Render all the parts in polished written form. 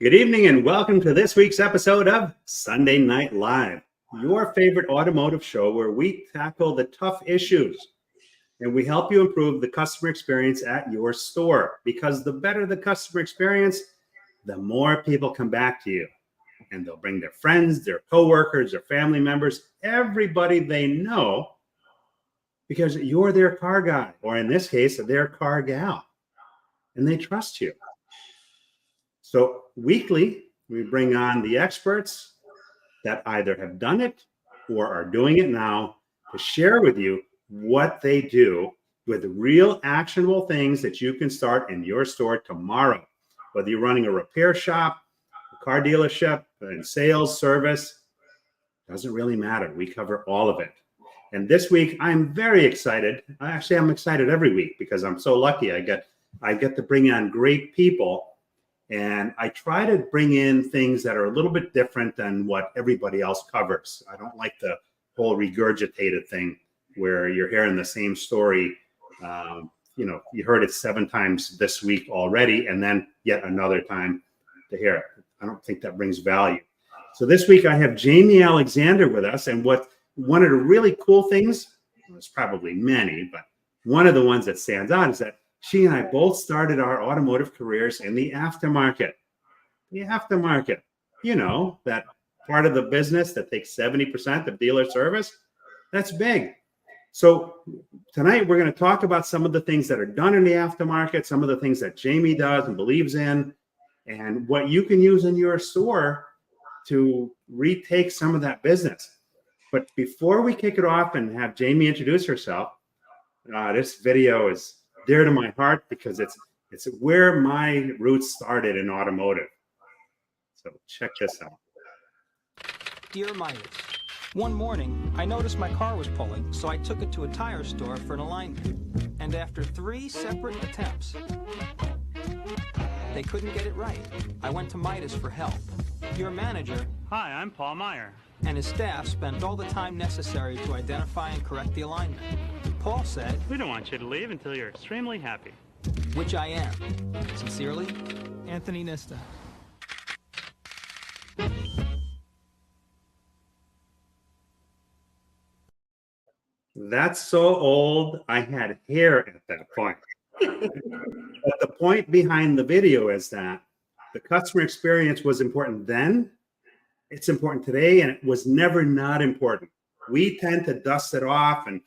Good evening and welcome to this week's episode of Sunday Night Live, your favorite automotive show where we tackle the tough issues and we help you improve the customer experience at your store. Because the better the customer experience, the more people come back to you and they'll bring their friends, their coworkers, their family members, everybody they know, because you're their car guy, or in this case, their car gal, and they trust you. So weekly, we bring on the experts that either have done it or are doing it now to share with you what they do with real actionable things that you can start in your store tomorrow. Whether you're running a repair shop, a car dealership, and sales, service, doesn't really matter. We cover all of it. And this week, I'm very excited. Actually, I'm excited every week because I'm so lucky. I get to bring on great people. And I try to bring in things that are a little bit different than what everybody else covers. I don't like the whole regurgitated thing where you're hearing the same story. You heard it 7 times this week already, and then yet another time to hear it. I don't think that brings value. So this week I have Jami Alexander with us. And one of the really cool things, there's probably many, but one of the ones that stands out is that she and I both started our automotive careers in the aftermarket. The aftermarket, that part of the business that takes 70% of dealer service, that's big. So tonight we're going to talk about some of the things that are done in the aftermarket, some of the things that Jami does and believes in, and what you can use in your store to retake some of that business. But before we kick it off and have Jami introduce herself, this video is dear to my heart because it's where my roots started in automotive. So check this out. Dear Meijer, one morning I noticed my car was pulling, so I took it to a tire store for an alignment. And after 3 separate attempts, they couldn't get it right. I went to Midas for help. Your manager, hi, I'm Paul Meijer, and his staff spent all the time necessary to identify and correct the alignment. Paul said, we don't want you to leave until you're extremely happy. Which I am. Sincerely, Anthony Nista. That's so old. I had hair at that point. But the point behind the video is that the customer experience was important then. It's important today, and it was never not important. We tend to dust it off and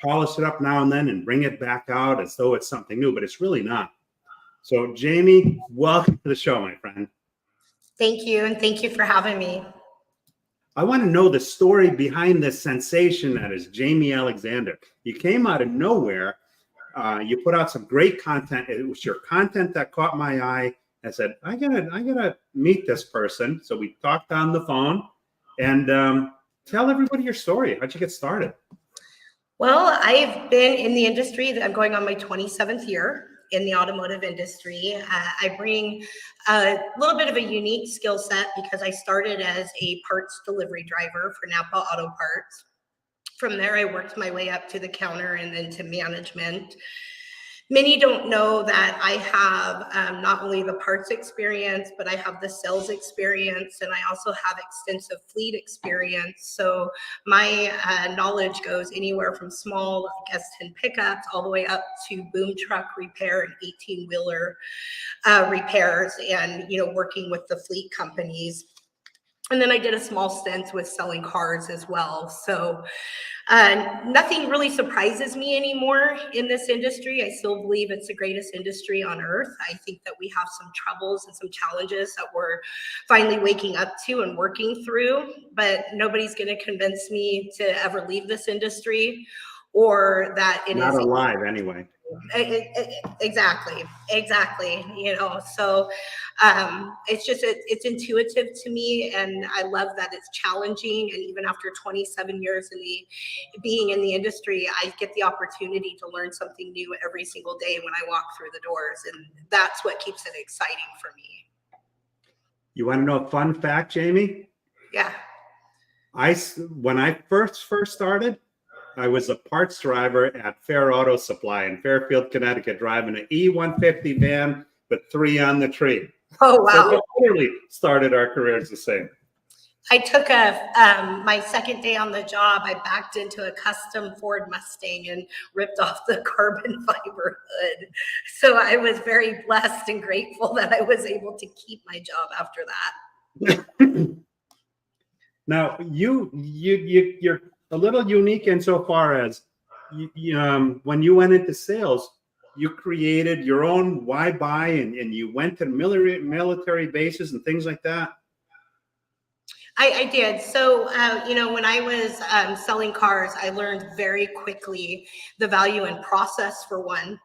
polish it up now and then and bring it back out as though it's something new, but it's really not. So Jami, welcome to the show, my friend. Thank you. And thank you for having me. I want to know the story behind this sensation that is Jami Alexander. You came out of nowhere. You put out some great content. It was your content that caught my eye. I said, I gotta meet this person. So we talked on the phone, and tell everybody your story. How'd you get started? Well, I've been in the industry. I'm going on my 27th year in the automotive industry. I bring a little bit of a unique skill set because I started as a parts delivery driver for Napa Auto Parts. From there, I worked my way up to the counter and then to management. Many don't know that I have not only the parts experience, but I have the sales experience, and I also have extensive fleet experience. So my knowledge goes anywhere from small S10 pickups all the way up to boom truck repair and 18-wheeler repairs, and working with the fleet companies. And then I did a small stint with selling cars as well. So nothing really surprises me anymore in this industry. I still believe it's the greatest industry on earth. I think that we have some troubles and some challenges that we're finally waking up to and working through, but nobody's going to convince me to ever leave this industry or that it Not is alive anyway. Exactly. So it's intuitive to me, and I love that it's challenging. And even after 27 years being in the industry, I get the opportunity to learn something new every single day when I walk through the doors, and that's what keeps it exciting for me. You want to know a fun fact, Jami? Yeah. When I first started, I was a parts driver at Fair Auto Supply in Fairfield, Connecticut, driving an E150 van with 3 on the tree. Oh, So wow. we literally started our careers the same. I took my second day on the job, I backed into a custom Ford Mustang and ripped off the carbon fiber hood. So I was very blessed and grateful that I was able to keep my job after that. Now you're a little unique insofar as when you went into sales, you created your own why buy and you went to military bases and things like that. I did. So, when I was selling cars, I learned very quickly the value in process for one.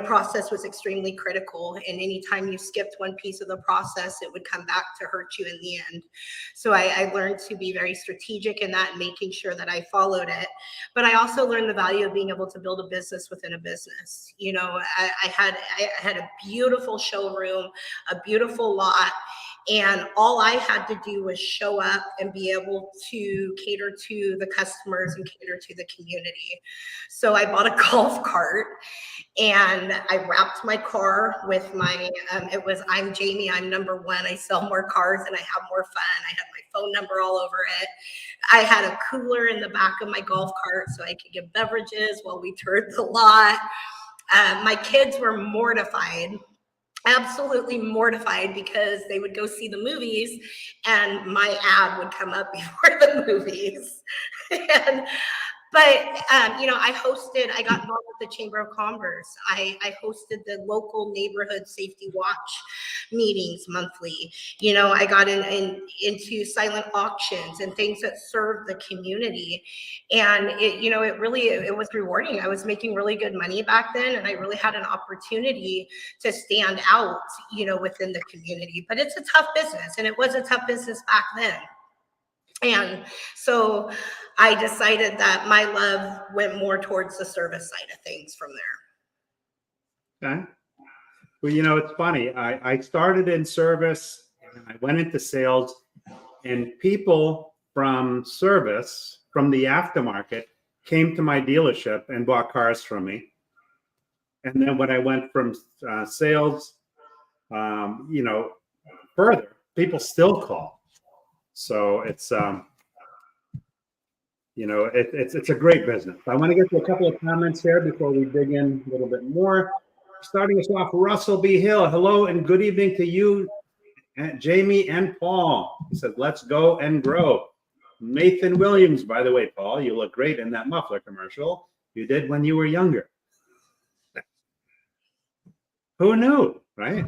Process was extremely critical. And anytime you skipped one piece of the process, it would come back to hurt you in the end. So I learned to be very strategic in that, making sure that I followed it. But I also learned the value of being able to build a business within a business. I had a beautiful showroom, a beautiful lot. And all I had to do was show up and be able to cater to the customers and cater to the community. So I bought a golf cart and I wrapped my car with my, it was, I'm Jami, I'm number one. I sell more cars and I have more fun. I had my phone number all over it. I had a cooler in the back of my golf cart so I could get beverages while we toured the lot. My kids were mortified. Absolutely mortified because they would go see the movies and my ad would come up before the movies. I got involved with the Chamber of Commerce. I hosted the local neighborhood safety watch meetings monthly. I got into silent auctions and things that served the community. And it was rewarding. I was making really good money back then. And I really had an opportunity to stand out, within the community. But it's a tough business, and it was a tough business back then. And so I decided that my love went more towards the service side of things from there. Okay. Well, it's funny. I started in service and I went into sales, and people from service, from the aftermarket, came to my dealership and bought cars from me. And then when I went from sales, further, people still call. So it's it's a great business. I want to get to a couple of comments here before we dig in a little bit more. Starting us off, Russell B. Hill. Hello and good evening to you, Jami and Paul. He says, let's go and grow. Nathan Williams, by the way, Paul, you look great in that muffler commercial you did when you were younger. Who knew, right?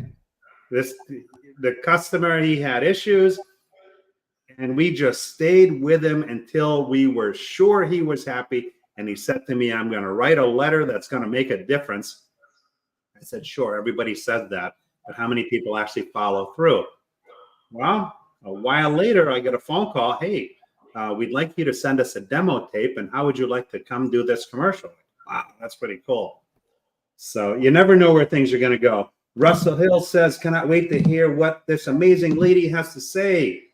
The customer, he had issues, and we just stayed with him until we were sure he was happy. And he said to me, I'm going to write a letter that's going to make a difference. I said, sure, everybody says that, but how many people actually follow through? Well, a while later, I get a phone call. Hey, we'd like you to send us a demo tape, and how would you like to come do this commercial? Wow, that's pretty cool. So you never know where things are going to go. Russell Hill says, cannot wait to hear what this amazing lady has to say.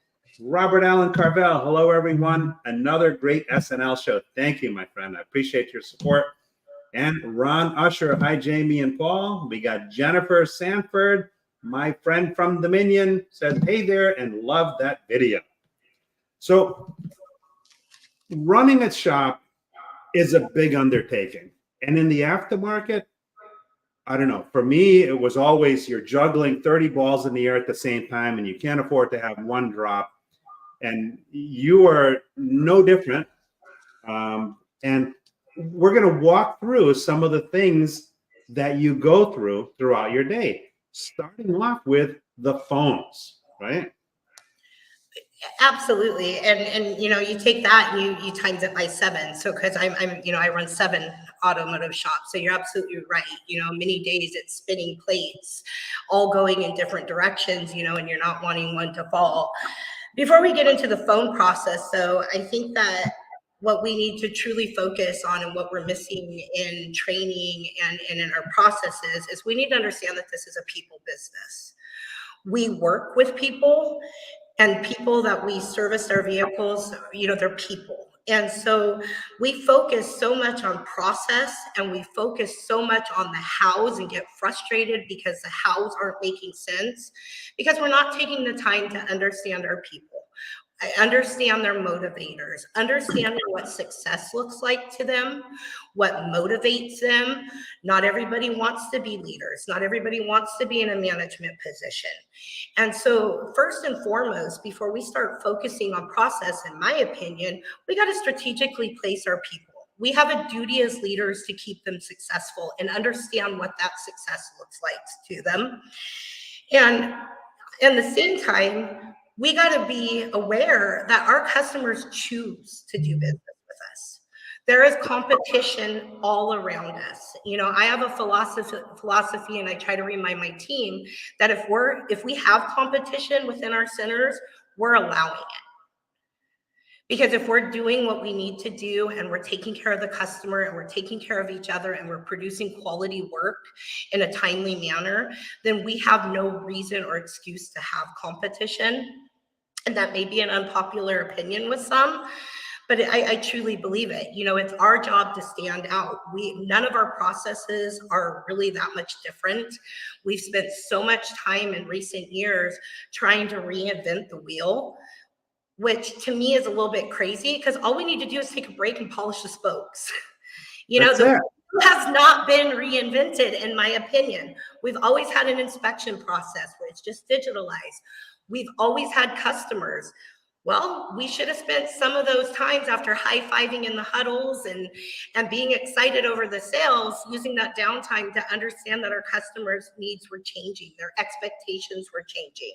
Robert Allen Carvel, hello, everyone. Another great SNL show. Thank you, my friend. I appreciate your support. And Ron Usher, hi, Jami and Paul. We got Jennifer Sanford, my friend from Dominion, says, hey there, and love that video. So running a shop is a big undertaking. And in the aftermarket, I don't know. For me, it was always you're juggling 30 balls in the air at the same time, and you can't afford to have one drop. And you are no different. And we're going to walk through some of the things that you go through throughout your day, starting off with the phones, right? Absolutely. And you take that and you times it by 7. So because I run 7 automotive shops. So you're absolutely right. Many days it's spinning plates, all going in different directions, and you're not wanting one to fall. Before we get into the phone process, though, I think that what we need to truly focus on and what we're missing in training and in our processes is we need to understand that this is a people business. We work with people, and people that we service their vehicles, they're people. And so we focus so much on process, and we focus so much on the hows and get frustrated because the hows aren't making sense, because we're not taking the time to understand our people. I understand their motivators, understanding what success looks like to them, what motivates them. Not everybody wants to be leaders. Not everybody wants to be in a management position. And so first and foremost, before we start focusing on process, in my opinion, we got to strategically place our people. We have a duty as leaders to keep them successful and understand what that success looks like to them. And at the same time, we got to be aware that our customers choose to do business with us. There is competition all around us. You know, I have a philosophy, and I try to remind my team that if we have competition within our centers, we're allowing it. Because if we're doing what we need to do, and we're taking care of the customer, and we're taking care of each other, and we're producing quality work in a timely manner, then we have no reason or excuse to have competition. And that may be an unpopular opinion with some, but I truly believe it. You know, it's our job to stand out. None of our processes are really that much different. We've spent so much time in recent years trying to reinvent the wheel, which to me is a little bit crazy, because all we need to do is take a break and polish the spokes. You know, the wheel has not been reinvented, in my opinion. We've always had an inspection process where it's just digitalized. We've always had customers. Well, we should have spent some of those times after high-fiving in the huddles and being excited over the sales, using that downtime to understand that our customers' needs were changing, their expectations were changing.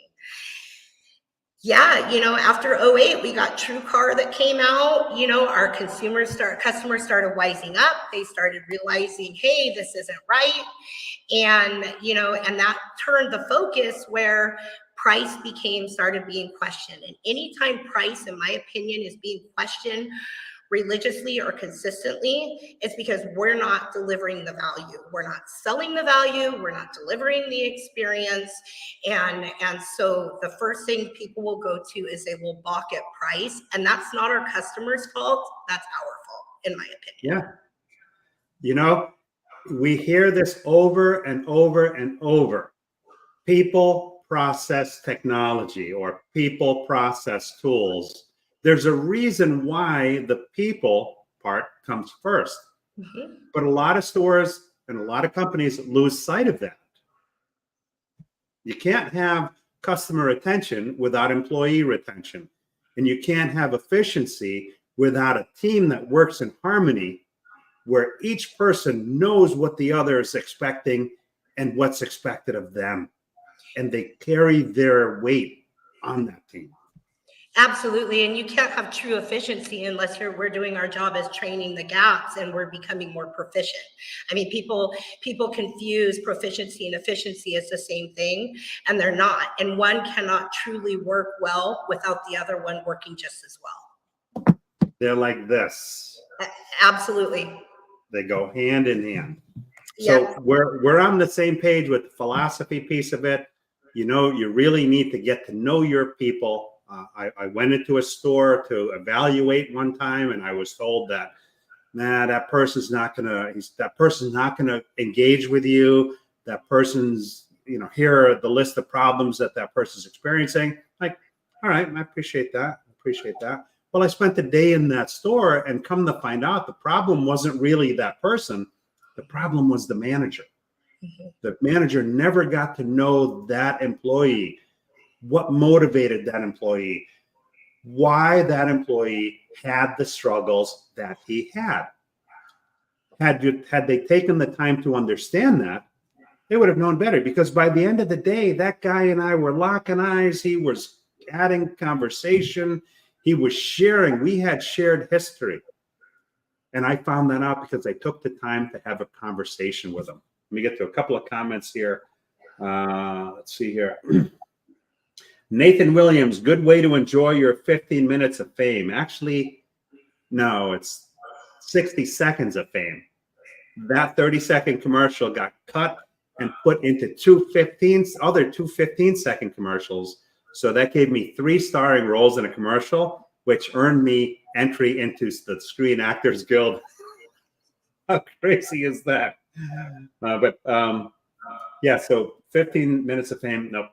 Yeah, you know, after 2008, we got TrueCar that came out. You know, our customers started wising up. They started realizing, hey, this isn't right. And, you know, and that turned the focus where price started being questioned. And anytime price, in my opinion, is being questioned religiously or consistently, it's because we're not delivering the value. We're not selling the value. We're not delivering the experience. And so the first thing people will go to is they will balk at price. And that's not our customer's fault. That's our fault, in my opinion. Yeah. You know, we hear this over and over and over. People, process, technology, or people, process, tools. There's a reason why the people part comes first. Mm-hmm. But a lot of stores and a lot of companies lose sight of that. You can't have customer retention without employee retention. And you can't have efficiency without a team that works in harmony, where each person knows what the other is expecting and what's expected of them. And they carry their weight on that team. Absolutely. And you can't have true efficiency unless we're doing our job as training the gaps and we're becoming more proficient. I mean, people confuse proficiency and efficiency as the same thing, and they're not. And one cannot truly work well without the other one working just as well. They're like this. Absolutely. They go hand in hand. Yes. So we're on the same page with the philosophy piece of it. You know, you really need to get to know your people. I went into a store to evaluate one time, and I was told that, that person's not gonna engage with you. That person's, you know, here are the list of problems that person's experiencing. Like, all right, I appreciate that. Well, I spent the day in that store, and come to find out, the problem wasn't really that person. The problem was the manager. Mm-hmm. The manager never got to know that employee, what motivated that employee, why that employee had the struggles that he had. Had they taken the time to understand that, they would have known better, because by the end of the day, that guy and I were locking eyes. He was adding conversation. He was sharing. We had shared history. And I found that out because I took the time to have a conversation with him. Let me get to a couple of comments here. Let's see here. Nathan Williams, good way to enjoy your 15 minutes of fame. Actually, no, it's 60 seconds of fame. That 30-second commercial got cut and put into two 15-second commercials. So that gave me 3 starring roles in a commercial which earned me entry into the Screen Actors Guild. How crazy is that? Yeah, so 15 minutes of fame, nope,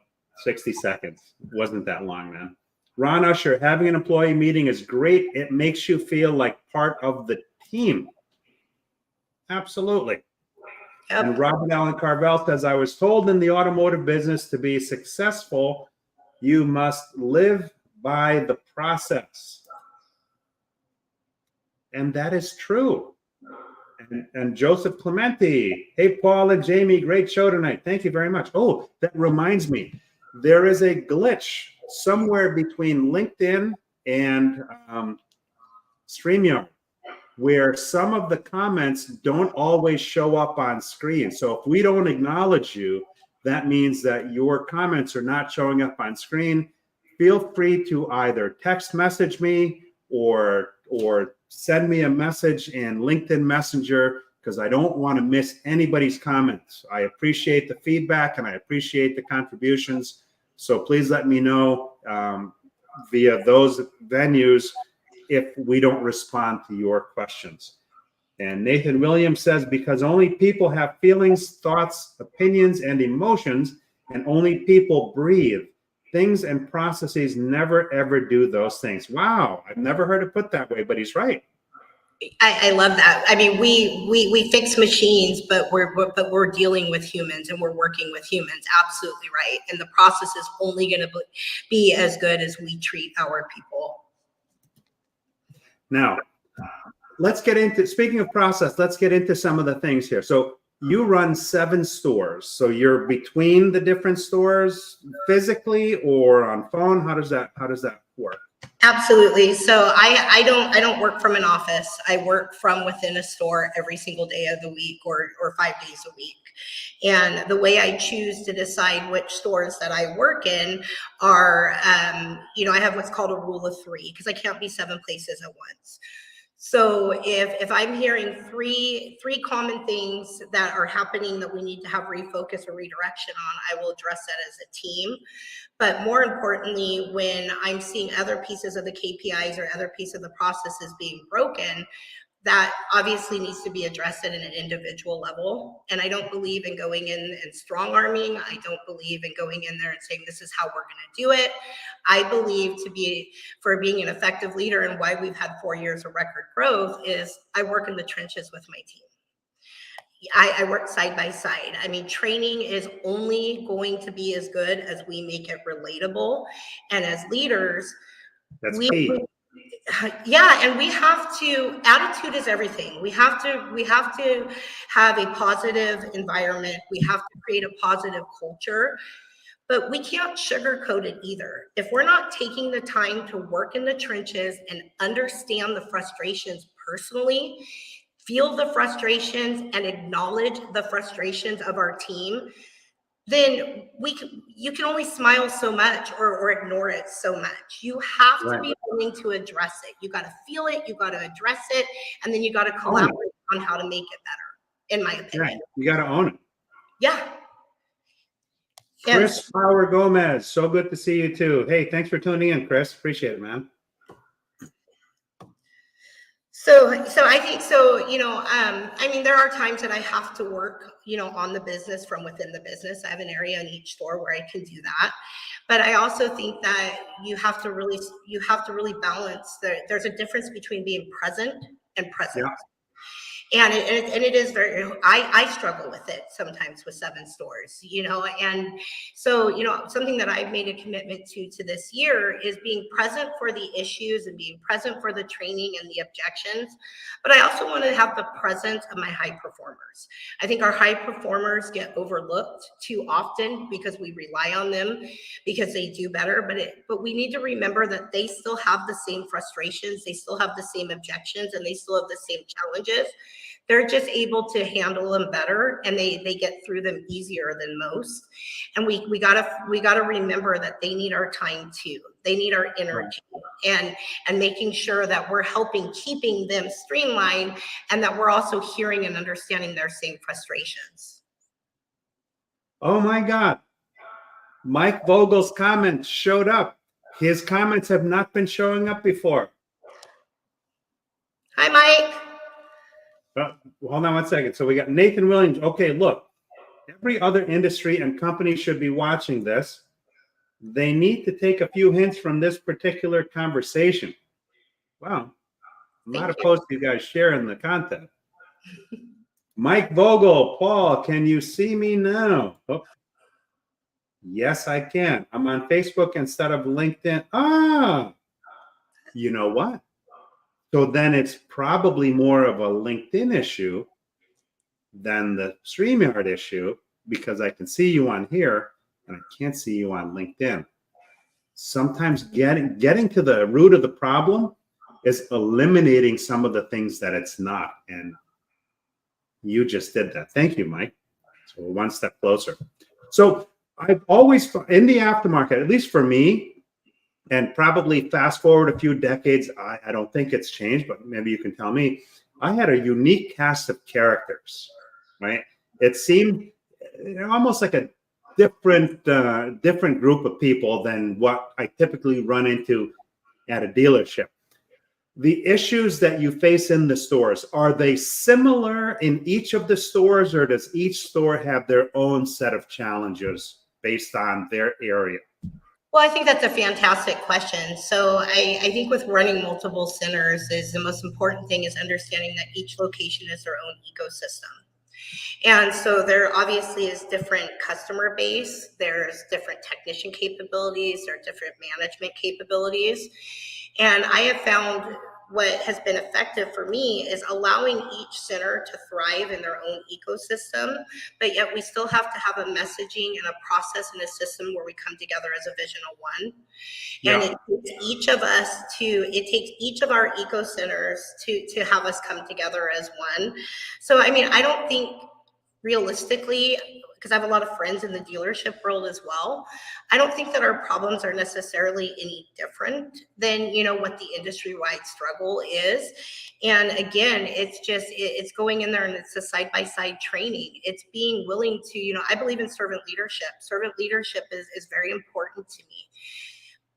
60 seconds. Wasn't that long, man. Ron Usher, having an employee meeting is great. It makes you feel like part of the team. Absolutely. Yep. And Robert Allen Carvel says, I was told in the automotive business to be successful, you must live by the process. And that is true. And Joseph Clementi, hey, Paul and Jamie, great show tonight. Thank you very much. Oh, that reminds me, there is a glitch somewhere between LinkedIn and StreamYard where some of the comments don't always show up on screen. So if we don't acknowledge you, that means that your comments are not showing up on screen. Feel free to either text message me or send me a message in LinkedIn Messenger, because I don't want to miss anybody's comments. I appreciate the feedback and I appreciate the contributions. So please let me know via those venues if we don't respond to your questions. And Nathan Williams says, because only people have feelings, thoughts, opinions, and emotions, and only people breathe. Things and processes never, ever do those things. Wow, I've never heard it put that way, but he's right. I love that. I mean, we fix machines, but we're dealing with humans and we're working with humans. Absolutely right. And the process is only going to be as good as we treat our people. Now, let's get into, speaking of process, let's get into some of the things here. So you run 7 stores. So you're between the different stores physically or on phone? How does that work? Absolutely. So I don't work from an office. I work from within a store every single day of the week or 5 days a week. And the way I choose to decide which stores that I work in are, I have what's called a rule of 3 because I can't be 7 places at once. So if I'm hearing three common things that are happening that we need to have refocus or redirection on, I will address that as a team. But more importantly, when I'm seeing other pieces of the KPIs or other pieces of the processes being broken, that obviously needs to be addressed at an individual level. And I don't believe in going in and strong arming. I don't believe in going in there and saying, this is how we're going to do it. I believe for being an effective leader and why we've had 4 years of record growth is I work in the trenches with my team. I work side by side. I mean, training is only going to be as good as we make it relatable. And as leaders, that's key. Yeah, and we have to, attitude is everything. We have to have a positive environment. We have to create a positive culture, but we can't sugarcoat it either. If we're not taking the time to work in the trenches and understand the frustrations personally, feel the frustrations and acknowledge the frustrations of our team, then you can only smile so much or ignore it so much. You have to be willing to address it. You got to feel it, you got to address it, and then you got to collaborate on how to make it better, in my opinion. Right. You got to own it. Yeah. Chris Power Gomez, so good to see you too. Hey, thanks for tuning in, Chris. Appreciate it, man. So I think so, I mean, there are times that I have to work, on the business from within the business. I have an area in each store where I can do that. But I also think that you have to really balance. There's a difference between being present and present. Yeah. And it is very, I struggle with it sometimes with 7 stores, and so, something that I've made a commitment to this year is being present for the issues and being present for the training and the objections. But I also want to have the presence of my high performers. I think our high performers get overlooked too often because we rely on them because they do better. But we need to remember that they still have the same frustrations, they still have the same objections, and they still have the same challenges. They're just able to handle them better, and they get through them easier than most. And we gotta remember that they need our time too. They need our energy, and making sure that we're keeping them streamlined, and that we're also hearing and understanding their same frustrations. Oh my God. Mike Vogel's comment showed up. His comments have not been showing up before. Hi, Mike. Hold on one second. So we got Nathan Williams. Okay, look, every other industry and company should be watching this. They need to take a few hints from this particular conversation. Wow. I'm not opposed to you guys sharing the content. Mike Vogel, Paul, can you see me now? Oh. Yes, I can. I'm on Facebook instead of LinkedIn. Ah, you know what? So then it's probably more of a LinkedIn issue than the StreamYard issue, because I can see you on here and I can't see you on LinkedIn. Sometimes getting to the root of the problem is eliminating some of the things that it's not. And you just did that. Thank you, Mike. So we're one step closer. So I've always, in the aftermarket, at least for me, and probably fast forward a few decades, I don't think it's changed, but maybe you can tell me, I had a unique cast of characters, right? It seemed almost like a different group of people than what I typically run into at a dealership. The issues that you face in the stores, are they similar in each of the stores, or does each store have their own set of challenges based on their area? Well, I think that's a fantastic question. So I think with running multiple centers is the most important thing is understanding that each location is their own ecosystem. And so there obviously is different customer base, there's different technician capabilities, there are different management capabilities. And I have found what has been effective for me is allowing each center to thrive in their own ecosystem, but yet we still have to have a messaging and a process and a system where we come together as a vision of one. And it takes each of us it takes each of our eco centers to have us come together as one. So, I mean, I don't think realistically, because I have a lot of friends in the dealership world as well, I don't think that our problems are necessarily any different than, what the industry-wide struggle is. And again, it's going in there and it's a side-by-side training. It's being willing to, I believe in servant leadership. Servant leadership is very important to me.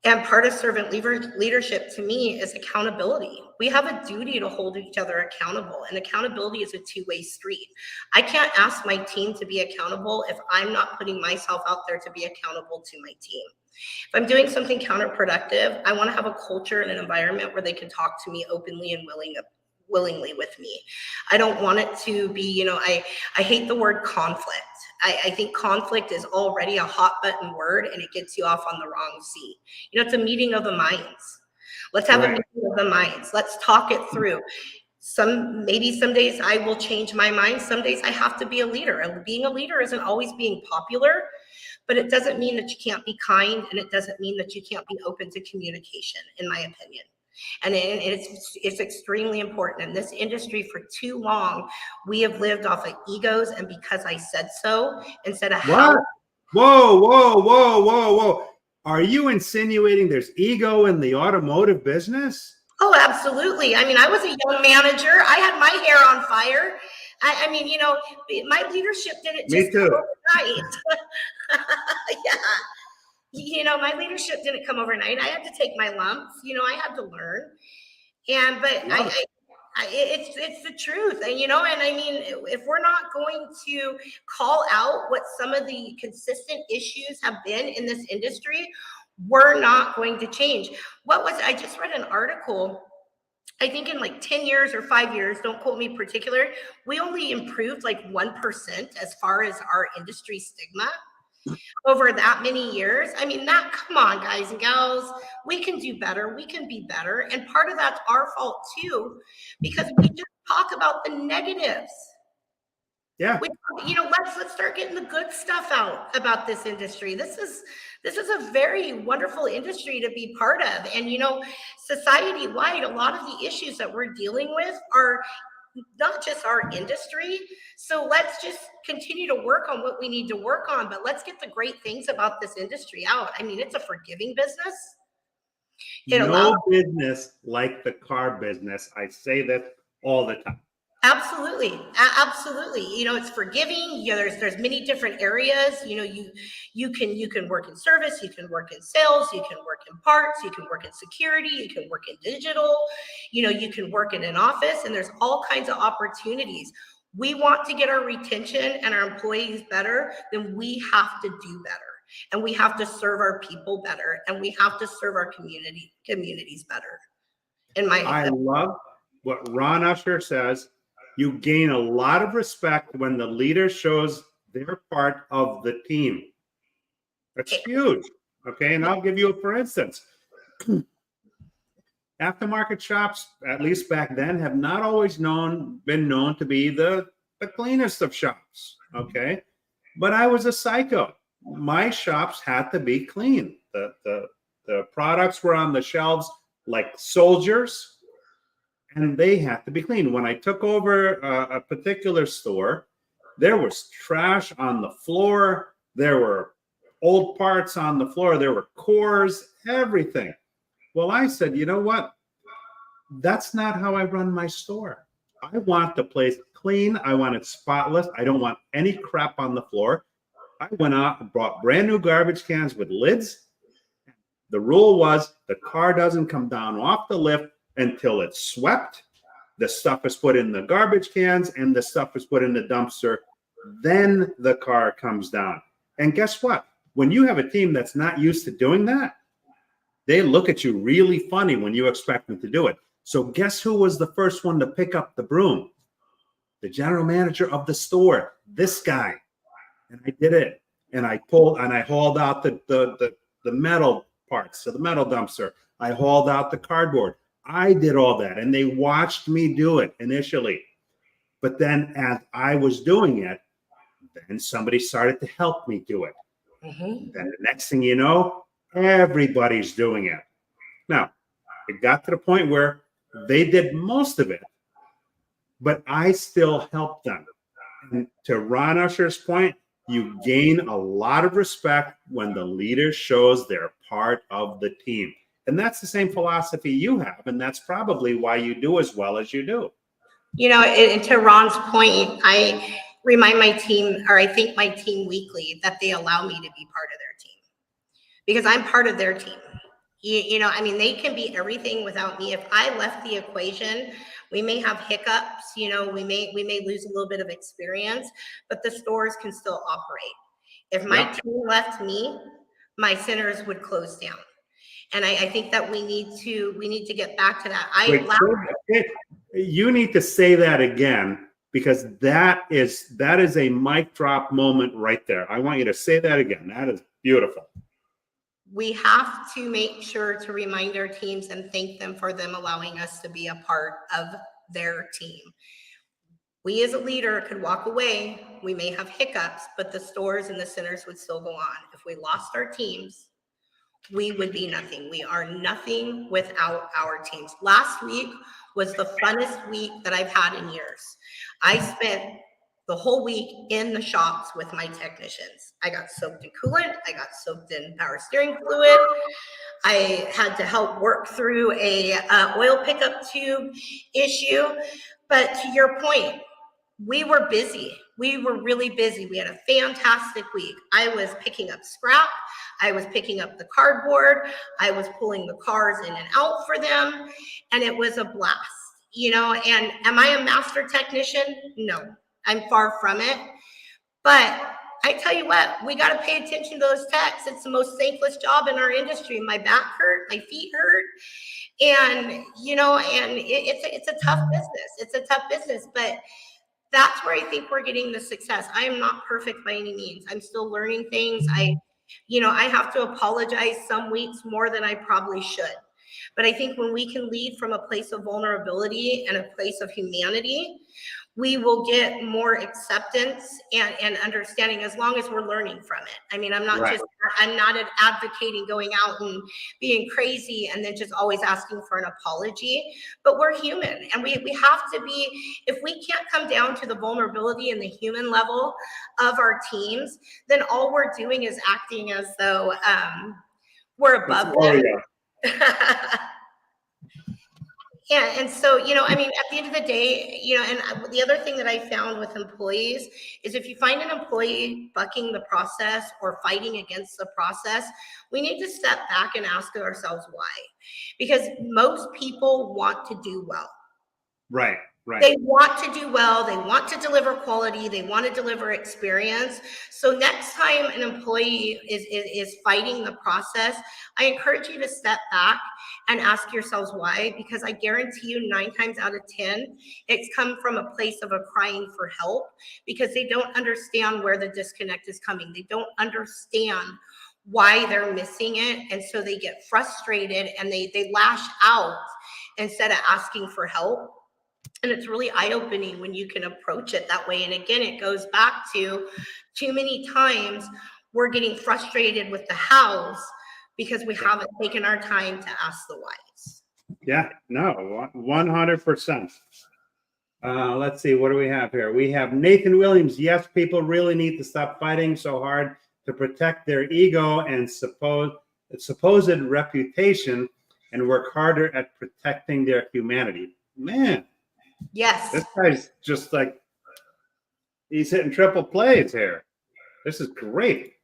And part of servant leadership to me is accountability. We have a duty to hold each other accountable, and accountability is a two-way street. I can't ask my team to be accountable if I'm not putting myself out there to be accountable to my team. If I'm doing something counterproductive, I want to have a culture and an environment where they can talk to me openly and willingly with me. I don't want it to be, I hate the word conflict. I think conflict is already a hot button word and it gets you off on the wrong seat. It's a meeting of the minds. Let's have a meeting of the minds. Let's talk it through. Maybe some days I will change my mind. Some days I have to be a leader. And being a leader isn't always being popular, but it doesn't mean that you can't be kind, and it doesn't mean that you can't be open to communication, in my opinion. And it's extremely important. In this industry for too long, we have lived off of egos and because I said so instead of how. Whoa. Are you insinuating there's ego in the automotive business? Oh, absolutely. I mean, I was a young manager. I had my hair on fire. I mean, my leadership didn't just come overnight. Yeah. My leadership didn't come overnight. I had to take my lumps. I had to learn. But it's the truth. And, and I mean, if we're not going to call out what some of the consistent issues have been in this industry, we're not going to change. I just read an article, I think in like 10 years or 5 years, don't quote me particular, we only improved like 1% as far as our industry stigma over that many years. I mean, come on, guys and gals, we can do better. We can be better. And part of that's our fault too, because we just talk about the negatives. Yeah. Let's start getting the good stuff out about this industry. This is a very wonderful industry to be part of. And, society-wide, a lot of the issues that we're dealing with are not just our industry. So let's just continue to work on what we need to work on, but let's get the great things about this industry out. I mean, it's a forgiving business. No business like the car business. I say that all the time. Absolutely. Absolutely. It's forgiving. There's many different areas. You can work in service, you can work in sales, you can work in parts, you can work in security, you can work in digital, you can work in an office, and there's all kinds of opportunities. We want to get our retention and our employees better, then we have to do better. And we have to serve our people better, and we have to serve our communities better. I love what Ron Usher says. You gain a lot of respect when the leader shows their part of the team. That's huge. Okay. And I'll give you for instance. Aftermarket shops, at least back then, have not always been known to be the cleanest of shops. Okay. But I was a psycho. My shops had to be clean. The products were on the shelves like soldiers, and they had to be clean. When I took over a particular store, there was trash on the floor. There were old parts on the floor. There were cores, everything. Well, I said, you know what? That's not how I run my store. I want the place clean. I want it spotless. I don't want any crap on the floor. I went out and bought brand new garbage cans with lids. The rule was the car doesn't come down off the lift until it's swept. The stuff is put in the garbage cans and the stuff is put in the dumpster. Then the car comes down. And guess what? When you have a team that's not used to doing that, they look at you really funny when you expect them to do it. So guess who was the first one to pick up the broom? The general manager of the store, this guy. And I did it. And I hauled out the metal parts to the metal dumpster. I hauled out the cardboard. I did all that. And they watched me do it initially. But then as I was doing it, then somebody started to help me do it. Mm-hmm. Then the next thing you know, everybody's doing it. Now, it got to the point where they did most of it, but I still helped them. And to Ron Usher's point, you gain a lot of respect when the leader shows they're part of the team. And that's the same philosophy you have. And that's probably why you do as well as you do. And to Ron's point, I remind my team, or I thank my team weekly that they allow me to be part of their team, because I'm part of their team. They can be everything without me. If I left the equation, we may have hiccups, we may lose a little bit of experience, but the stores can still operate. If my team left me, my centers would close down. And I think that we need to get back to that. You need to say that again, because that is a mic drop moment right there. I want you to say that again. That is beautiful. We have to make sure to remind our teams and thank them for them allowing us to be a part of their team. We as a leader could walk away. We may have hiccups, but the stores and the centers would still go on. If we lost our teams, we would be nothing. We are nothing without our teams. Last week was the funnest week that I've had in years. I spent the whole week in the shops with my technicians. I got soaked in coolant. I got soaked in power steering fluid. I had to help work through a oil pickup tube issue. But to your point, we were busy. We were really busy. We had a fantastic week. I was picking up scrap. I was picking up the cardboard. I was pulling the cars in and out for them. And it was a blast, and am I a master technician? No, I'm far from it. But I tell you what, we got to pay attention to those techs. It's the most thankless job in our industry. My back hurt, my feet hurt. And, it's a tough business. It's a tough business, but that's where I think we're getting the success. I am not perfect by any means. I'm still learning things. I have to apologize some weeks more than I probably should. But I think when we can lead from a place of vulnerability and a place of humanity, we will get more acceptance and understanding, as long as we're learning from it. I'm not advocating going out and being crazy and then just always asking for an apology, but we're human. And we have to be, if we can't come down to the vulnerability and the human level of our teams, then all we're doing is acting as though we're above them. Yeah, and so, I mean, at the end of the day, the other thing that I found with employees is if you find an employee bucking the process or fighting against the process, we need to step back and ask ourselves why. Because most people want to do well. Right, right. They want to do well, they want to deliver quality, they want to deliver experience. So next time an employee is fighting the process, I encourage you to step back and ask yourselves why, because I guarantee you 9 times out of 10, it's come from a place of a crying for help because they don't understand where the disconnect is coming. They don't understand why they're missing it. And so they get frustrated and they lash out instead of asking for help. And it's really eye-opening when you can approach it that way. And again, it goes back to too many times we're getting frustrated with the hows because we haven't taken our time to ask the whys. Yeah, no, 100%. Let's see, what do we have here? We have Nathan Williams. Yes, people really need to stop fighting so hard to protect their ego and supposed reputation and work harder at protecting their humanity. Man. Yes. This guy's just like, he's hitting triple plays here. This is great.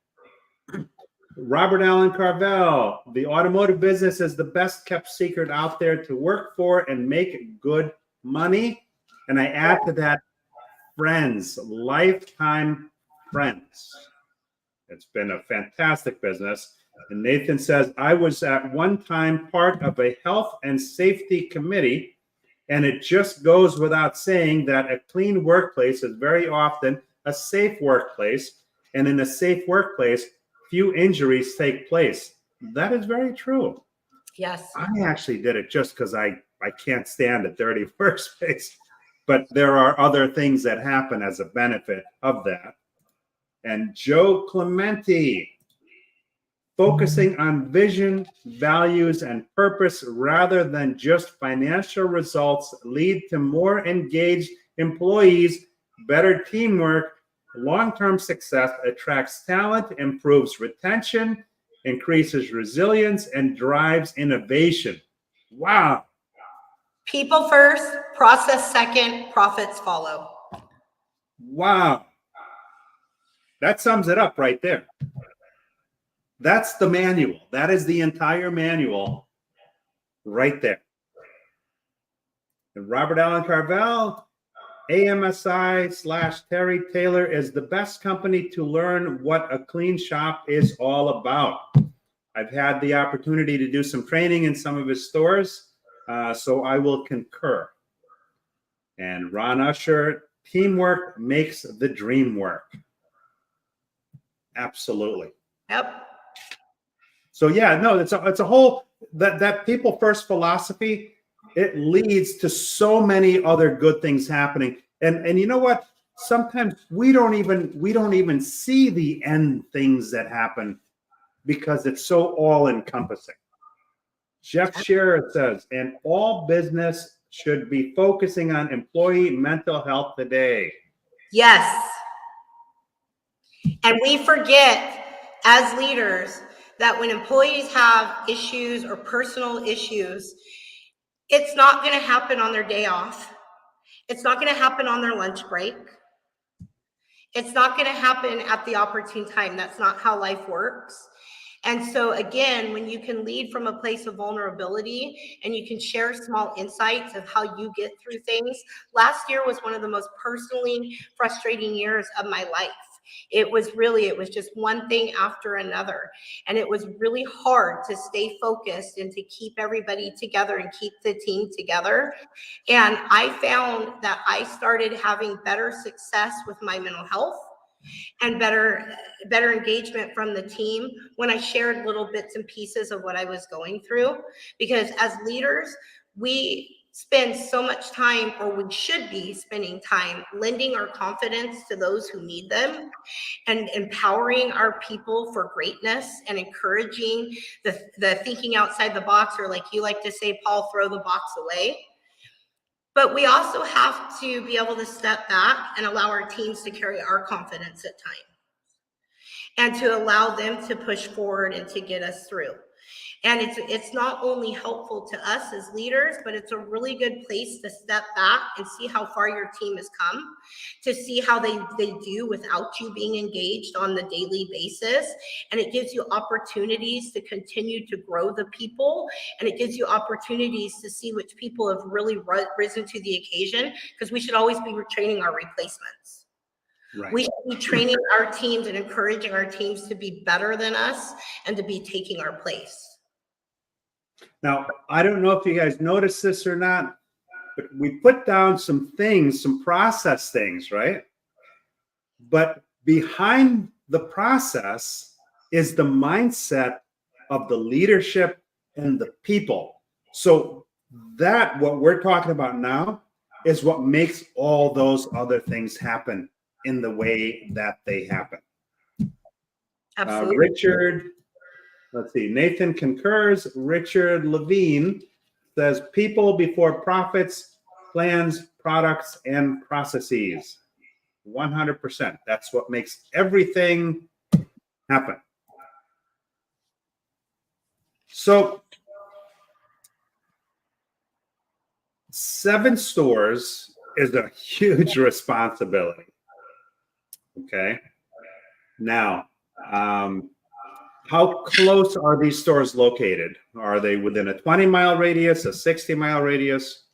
Robert Allen Carvel, the automotive business is the best kept secret out there to work for and make good money. And I add to that, friends, lifetime friends. It's been a fantastic business. And Nathan says, I was at one time part of a health and safety committee. And it just goes without saying that a clean workplace is very often a safe workplace. And in a safe workplace, few injuries take place. That is very true. Yes. I actually did it just because I can't stand a dirty workspace. But there are other things that happen as a benefit of that. And Joe Clementi, focusing on vision, values, and purpose rather than just financial results lead to more engaged employees, better teamwork, long-term success, attracts talent, improves retention, increases resilience, and drives innovation. Wow. People first, process second, profits follow. Wow. That sums it up right there. That's the manual. That is the entire manual right there. And Robert Allen Carvel, AMSI/Terry Taylor is the best company to learn what a clean shop is all about. I've had the opportunity to do some training in some of his stores, so I will concur. And Ron Usher, teamwork makes the dream work. Absolutely. Yep. So yeah, no, it's a whole that people first philosophy. It leads to so many other good things happening. And you know what? Sometimes we don't even see the end things that happen because it's so all encompassing. Jeff Shearer says, and all business should be focusing on employee mental health today. Yes. And we forget as leaders that when employees have issues or personal issues, it's not going to happen on their day off. It's not going to happen on their lunch break. It's not going to happen at the opportune time. That's not how life works. And so again, when you can lead from a place of vulnerability and you can share small insights of how you get through things. Last year was one of the most personally frustrating years of my life. It was just one thing after another. And it was really hard to stay focused and to keep everybody together and keep the team together. And I found that I started having better success with my mental health and better engagement from the team when I shared little bits and pieces of what I was going through. Because as leaders, we spend so much time, or we should be spending time, lending our confidence to those who need them and empowering our people for greatness and encouraging the thinking outside the box, or like you like to say, Paul, throw the box away. But we also have to be able to step back and allow our teams to carry our confidence at times. and to allow them to push forward and to get us through. And it's not only helpful to us as leaders, but it's a really good place to step back and see how far your team has come, to see how they do without you being engaged on the daily basis. And it gives you opportunities to continue to grow the people. And it gives you opportunities to see which people have really risen to the occasion, because we should always be training our replacements. Right. We should be training our teams and encouraging our teams to be better than us and to be taking our place. Now, I don't know if you guys noticed this or not, but we put down some things, some process things, right? But behind the process is the mindset of the leadership and the people. So that, what we're talking about now, is what makes all those other things happen in the way that they happen. Absolutely. Richard, let's see, Nathan concurs. Richard Levine says, people before profits, plans, products, and processes. 100%. That's what makes everything happen. So 7 stores is a huge responsibility. Okay. Now, how close are these stores located? Are they within a 20-mile radius, a 60-mile radius?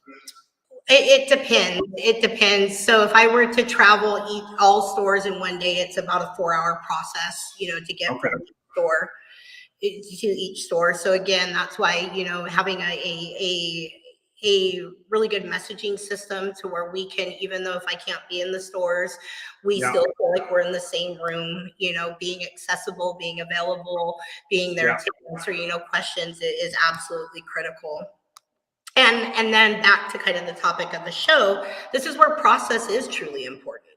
It depends. It depends. So if I were to travel all stores in one day, it's about a 4-hour process, to get from each store to each store. So again, that's why, having a really good messaging system to where we can, even though if I can't be in the stores, we still feel like we're in the same room, being accessible, being available, being there to answer, questions is absolutely critical. And then back to kind of the topic of the show, this is where process is truly important.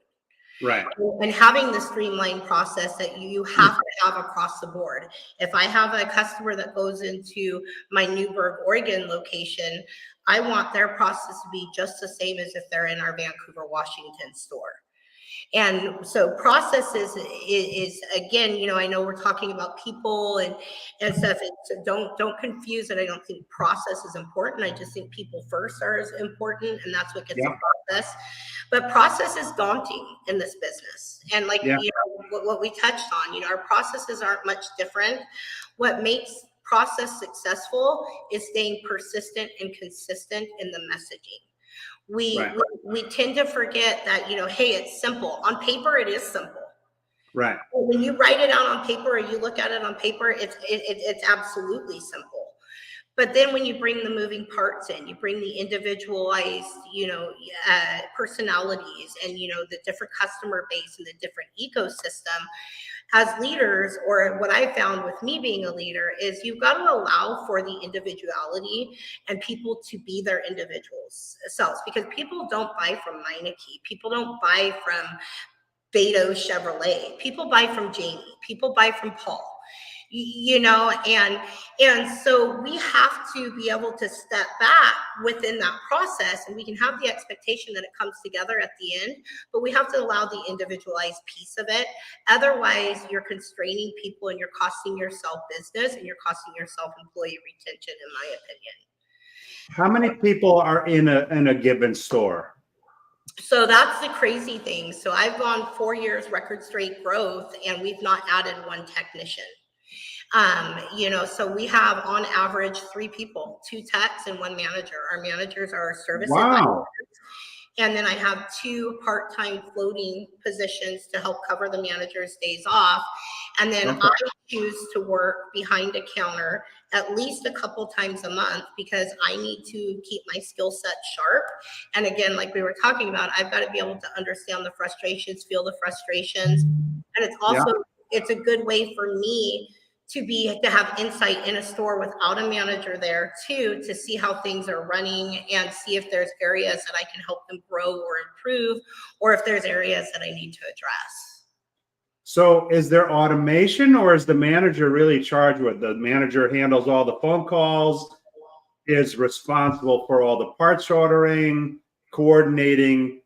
Right. And having the streamlined process that you have to have across the board. If I have a customer that goes into my Newburgh, Oregon location, I want their process to be just the same as if they're in our Vancouver, Washington store. And so process is again, I know we're talking about people and stuff. So don't confuse it. I don't think process is important. I just think people first are as important, and that's what gets the process. But process is daunting in this business. And what we touched on, our processes aren't much different. What makes process successful is staying persistent and consistent in the messaging. We tend to forget that, hey, it's simple. On paper, it is simple. Right. When you write it out on paper or you look at it on paper, it's absolutely simple. But then when you bring the moving parts in, you bring the individualized, personalities and, the different customer base and the different ecosystem, as leaders, or what I found with me being a leader, is you've got to allow for the individuality and people to be their individual selves, because people don't buy from Meineke. People don't buy from Beto Chevrolet. People buy from Jami. People buy from Paul. And so we have to be able to step back within that process, and we can have the expectation that it comes together at the end, but we have to allow the individualized piece of it. Otherwise, you're constraining people and you're costing yourself business and you're costing yourself employee retention, in my opinion. How many people are in a given store? So that's the crazy thing. So I've gone 4 years record straight growth, and we've not added one technician. So we have on average 3 people, 2 techs and 1 manager. Our managers are our service advisors. And then I have 2 part-time floating positions to help cover the manager's days off. And then I choose to work behind a counter at least a couple times a month, because I need to keep my skill set sharp. And again, like we were talking about, I've got to be able to understand the frustrations, feel the frustrations. And it's also, it's a good way for me to have insight in a store without a manager there too, to see how things are running and see if there's areas that I can help them grow or improve, or if there's areas that I need to address. So is there automation, or is the manager really charged with? The manager handles all the phone calls, is responsible for all the parts ordering, coordinating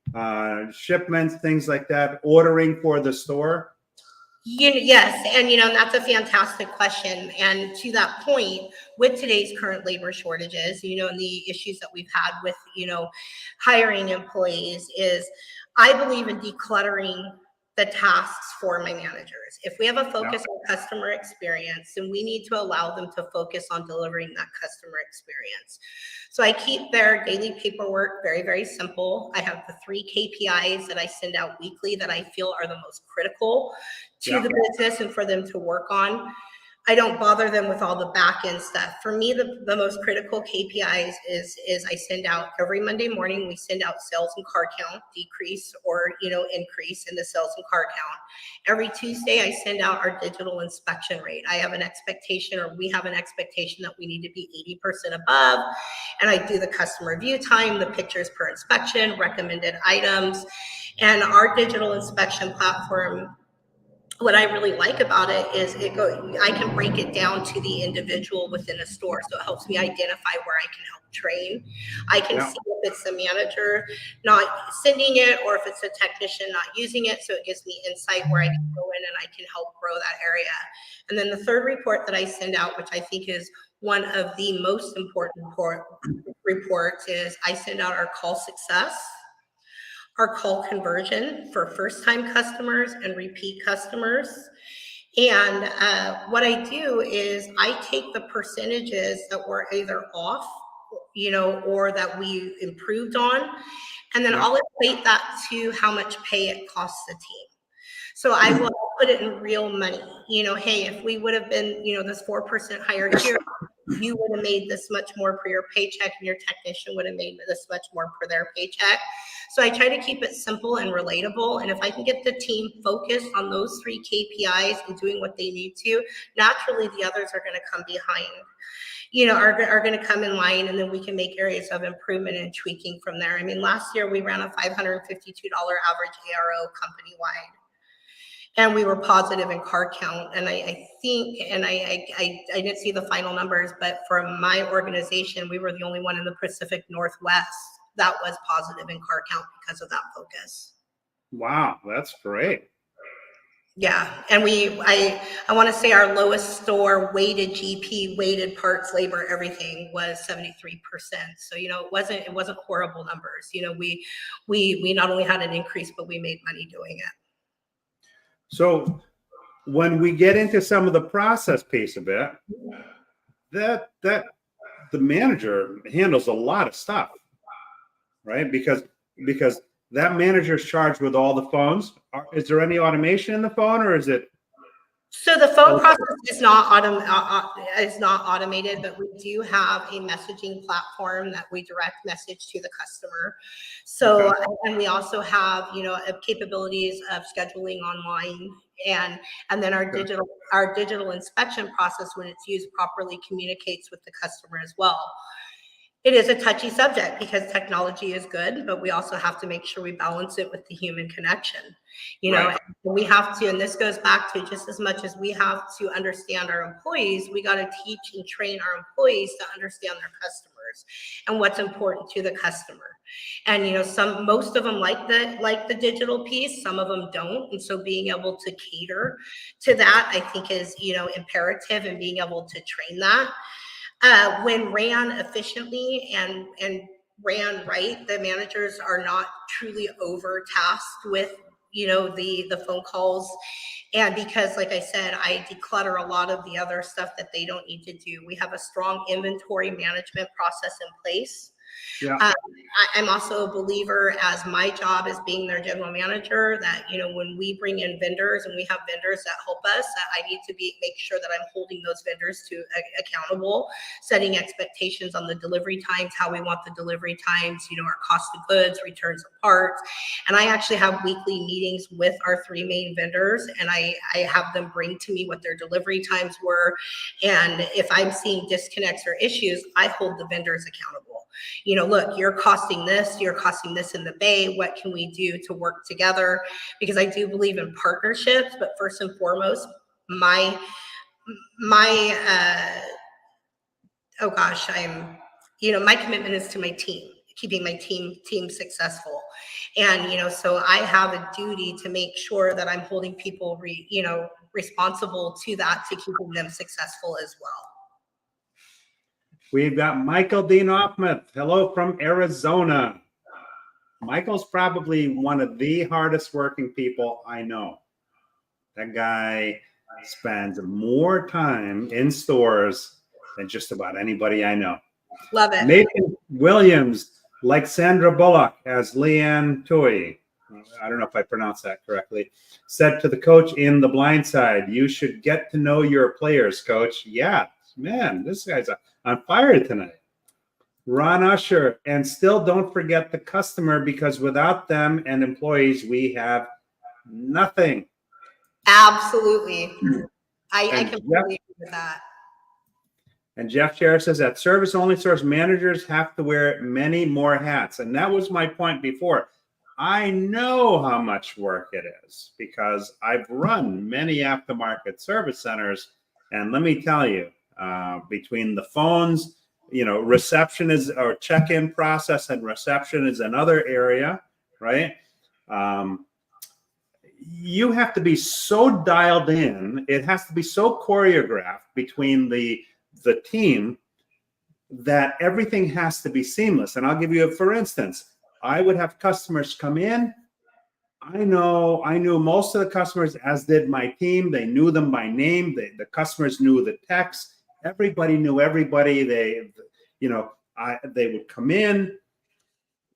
shipments, things like that, ordering for the store? Yes, and that's a fantastic question. And to that point, with today's current labor shortages, and the issues that we've had with, hiring employees, is I believe in decluttering the tasks for my managers. If we have a focus on customer experience, then we need to allow them to focus on delivering that customer experience. So I keep their daily paperwork very, very simple. I have the 3 KPIs that I send out weekly that I feel are the most critical to the business and for them to work on. I don't bother them with all the back end stuff. For me, the most critical KPIs is I send out every Monday morning, we send out sales and car count, decrease or, increase in the sales and car count. Every Tuesday, I send out our digital inspection rate. I have an expectation, or we have an expectation, that we need to be 80% above. And I do the customer view time, the pictures per inspection, recommended items. And our digital inspection platform, what I really like about it is I can break it down to the individual within a store. So it helps me identify where I can help train. I can see if it's the manager not sending it or if it's a technician not using it. So it gives me insight where I can go in and I can help grow that area. And then the third report that I send out, which I think is one of the most important reports, is I send out our call success, our call conversion for first-time customers and repeat customers. And what I do is I take the percentages that were either off, or that we improved on, and then I'll equate that to how much pay it costs the team. So I will put it in real money. Hey, if we would have been, this 4% higher here, you would have made this much more per your paycheck, and your technician would have made this much more per their paycheck. So I try to keep it simple and relatable. And if I can get the team focused on those 3 KPIs and doing what they need to, naturally the others are going to come behind, are going to come in line, and then we can make areas of improvement and tweaking from there. I mean, last year we ran a $552 average ARO company-wide. And we were positive in car count. And I think, and I didn't see the final numbers, but for my organization, we were the only one in the Pacific Northwest that was positive in car count because of that focus. Wow, that's great. Yeah, and I want to say our lowest store weighted GP, weighted parts, labor, everything was 73%. So it wasn't horrible numbers. We not only had an increase, but we made money doing it. So when we get into some of the process piece of it, that the manager handles a lot of stuff, right? Because that manager is charged with all the phones. Is there any automation in the phone, or is it? So the phone process is not automated, but we do have a messaging platform that we direct message to the customer. So, and we also have, capabilities of scheduling online, and then our digital inspection process, when it's used properly, communicates with the customer as well. It is a touchy subject because technology is good, but we also have to make sure we balance it with the human connection. And we have to, and this goes back to just as much as we have to understand our employees, we got to teach and train our employees to understand their customers and what's important to the customer. And most of them like the digital piece, some of them don't. And so being able to cater to that, I think, is imperative, and being able to train that. When ran efficiently and ran right, the managers are not truly overtasked with the phone calls. And because, like I said, I declutter a lot of the other stuff that they don't need to do. We have a strong inventory management process in place. I'm also a believer, as my job as being their general manager, that when we bring in vendors and we have vendors that help us, that I need to make sure that I'm holding those vendors to accountable, setting expectations on the delivery times, how we want the delivery times, our cost of goods, returns of parts. And I actually have weekly meetings with our 3 main vendors, and I have them bring to me what their delivery times were. And if I'm seeing disconnects or issues, I hold the vendors accountable. Look, you're costing this in the bay. What can we do to work together? Because I do believe in partnerships, but first and foremost, my commitment is to my team, keeping my team successful. And, so I have a duty to make sure that I'm holding people, responsible to that, to keeping them successful as well. We've got Michael Dean Offmuth. Hello from Arizona. Michael's probably one of the hardest working people I know. That guy spends more time in stores than just about anybody I know. Love it. Nathan Williams, like Sandra Bullock, as Leanne Toy, I don't know if I pronounced that correctly, said to the coach in The Blind Side, "You should get to know your players, coach." Yeah, man, this guy's on fire tonight. Ron Usher, and still don't forget the customer, because without them and employees, we have nothing. Absolutely. I completely agree with that. And Jeff Scher says that service-only stores managers have to wear many more hats. And that was my point before. I know how much work it is because I've run many aftermarket service centers. And let me tell you, between the phones, reception is, or check-in process and reception is another area, right? You have to be so dialed in. It has to be so choreographed between the team that everything has to be seamless. And I'll give you for instance, I would have customers come in. I knew most of the customers, as did my team. They knew them by name. The customers knew the techs. Everybody knew everybody. They would come in,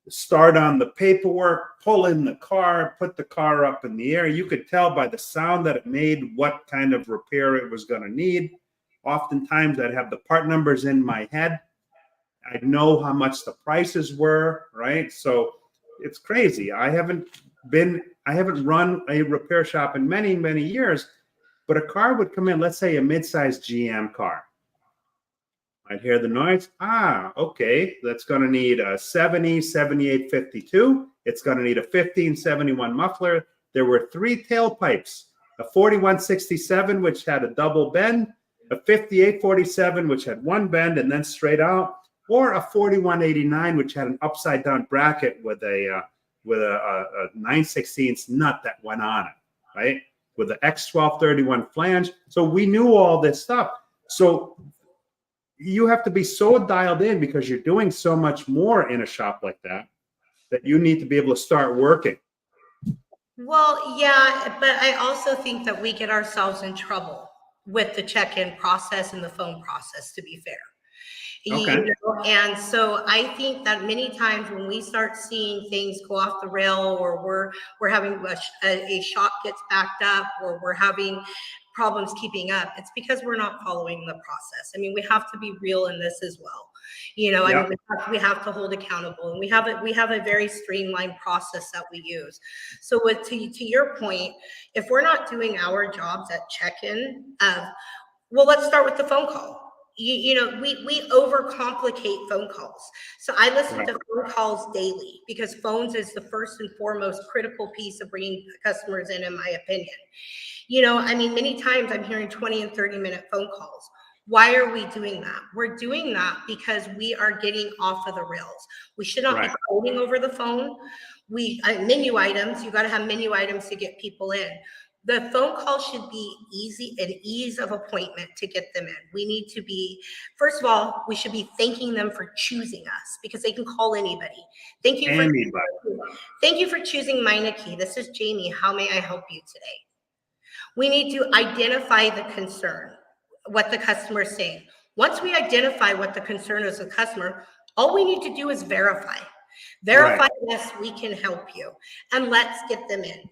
start on the paperwork, pull in the car, put the car up in the air. You could tell by the sound that it made what kind of repair it was going to need. Oftentimes I'd have the part numbers in my head. I'd know how much the prices were, right? So it's crazy. I haven't run a repair shop in many, many years, but a car would come in, let's say a mid-sized GM car. I'd hear the noise. Okay, that's going to need a 70, 7852. It's going to need a 1571 muffler. There were 3 tailpipes, a 4167, which had a double bend, a 5847, which had one bend and then straight out, or a 4189, which had an upside down bracket with a 9/16 nut that went on it, right? With the X1231 flange. So we knew all this stuff. So you have to be so dialed in because you're doing so much more in a shop like that you need to be able to start working. Well, yeah, but I also think that we get ourselves in trouble with the check-in process and the phone process, to be fair. Okay. And so I think that many times when we start seeing things go off the rail, or we're having a shop gets backed up, or we're having problems keeping up, it's because we're not following the process. I mean, we have to be real in this as well. Yeah. I mean, we have to hold accountable, and we have a very streamlined process that we use. So to your point, if we're not doing our jobs at check-in, well, let's start with the phone call. We overcomplicate phone calls. So I listen to phone calls daily because phones is the first and foremost critical piece of bringing customers in my opinion. I mean, many times I'm hearing 20 and 30-minute phone calls. Why are we doing that? We're doing that because we are getting off of the rails. We should not be quoting over the phone. Menu items, you got to have menu items to get people in. The phone call should be easy, an ease of appointment to get them in. We need to be, first of all, we should be thanking them for choosing us because they can call anybody. Thank you for choosing Meineke. This is Jami. How may I help you today? We need to identify the concern, what the customer is saying. Once we identify what the concern is of the customer, all we need to do is verify. Yes, we can help you, and let's get them in.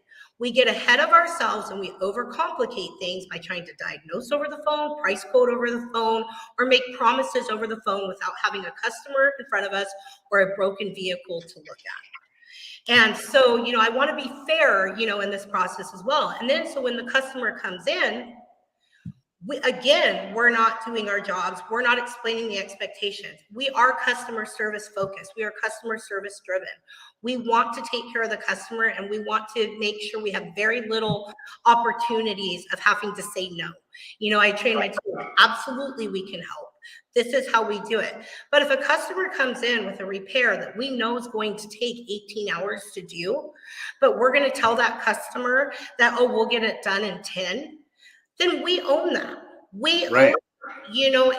We get ahead of ourselves and we overcomplicate things by trying to diagnose over the phone, price quote over the phone, or make promises over the phone without having a customer in front of us or a broken vehicle to look at. And so, I want to be fair, in this process as well. And then, so when the customer comes in, we're not doing our jobs. We're not explaining the expectations. We are customer service focused. We are customer service driven. We want to take care of the customer, and we want to make sure we have very little opportunities of having to say no. I train my team Absolutely, we can help. This is how we do it. But if a customer comes in with a repair that we know is going to take 18 hours to do, but we're going to tell that customer that, oh, we'll get it done in 10, then we own that. We own,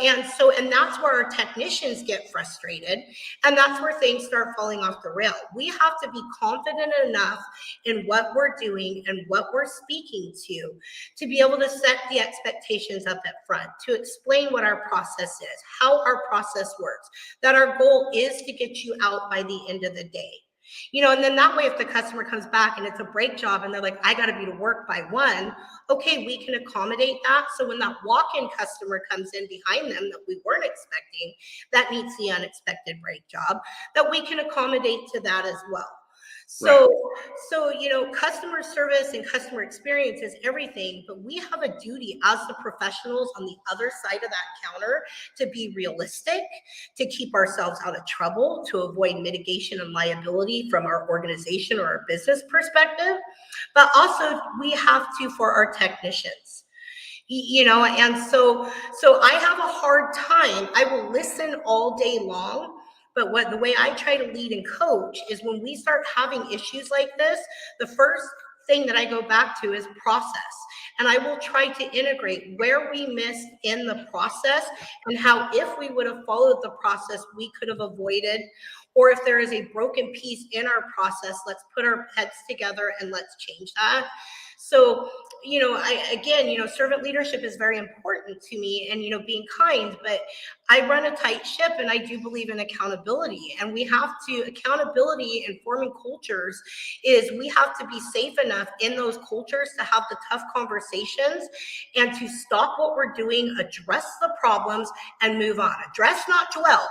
and that's where our technicians get frustrated, and that's where things start falling off the rail. We have to be confident enough in what we're doing and what we're speaking to be able to set the expectations up at front, to explain what our process is, how our process works, that our goal is to get you out by the end of the day. And then that way, if the customer comes back and it's a break job and they're like, I got to be to work by 1, okay, we can accommodate that. So when that walk-in customer comes in behind them that we weren't expecting, that meets the unexpected break job, that we can accommodate to that as well. So customer service and customer experience is everything, but we have a duty as the professionals on the other side of that counter to be realistic, to keep ourselves out of trouble, to avoid mitigation and liability from our organization or our business perspective, but also we have to for our technicians. And so I have a hard time. I will listen all day long. But the way I try to lead and coach is when we start having issues like this, the first thing that I go back to is process. And I will try to integrate where we missed in the process and how, if we would have followed the process, we could have avoided, or if there is a broken piece in our process, let's put our heads together and let's change that. So, servant leadership is very important to me, and, being kind, but I run a tight ship, and I do believe in accountability, and accountability in forming cultures is we have to be safe enough in those cultures to have the tough conversations and to stop what we're doing, address the problems and move on. Address, not dwell.